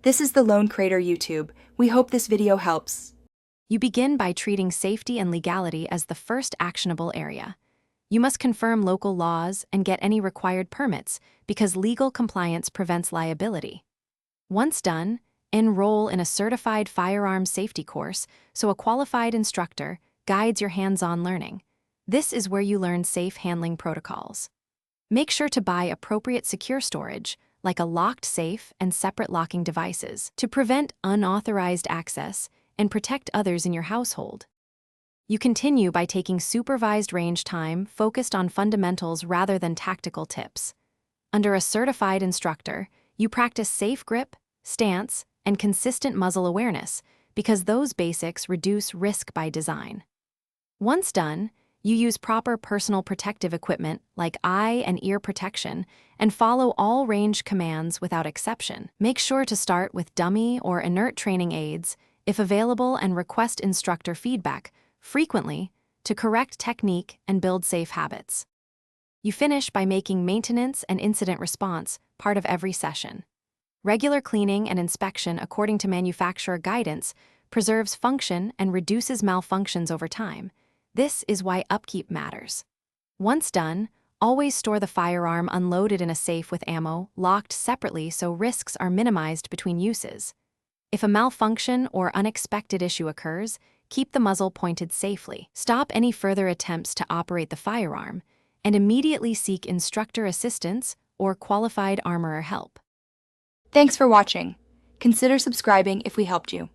This is the Lone Crater YouTube. We hope this video helps. You begin by treating safety and legality as the first actionable area. You must confirm local laws and get any required permits because legal compliance prevents liability. Once done, enroll in a certified firearms safety course so a qualified instructor guides your hands-on learning. This is where you learn safe handling protocols. Make sure to buy appropriate secure storage, like a locked safe and separate locking devices, to prevent unauthorized access and protect others in your household. You continue by taking supervised range time focused on fundamentals rather than tactical tips. Under a certified instructor, you practice safe grip, stance, and consistent muzzle awareness because those basics reduce risk by design. Once done, you use proper personal protective equipment like eye and ear protection and follow all range commands without exception. Make sure to start with dummy or inert training aids if available and request instructor feedback frequently to correct technique and build safe habits. You finish by making maintenance and incident response part of every session. Regular cleaning and inspection according to manufacturer guidance preserves function and reduces malfunctions over time. This is why upkeep matters. Once done, always store the firearm unloaded in a safe with ammo, locked separately so risks are minimized between uses. If a malfunction or unexpected issue occurs, keep the muzzle pointed safely. Stop any further attempts to operate the firearm, and immediately seek instructor assistance or qualified armorer help. Thanks for watching. Consider subscribing if we helped you.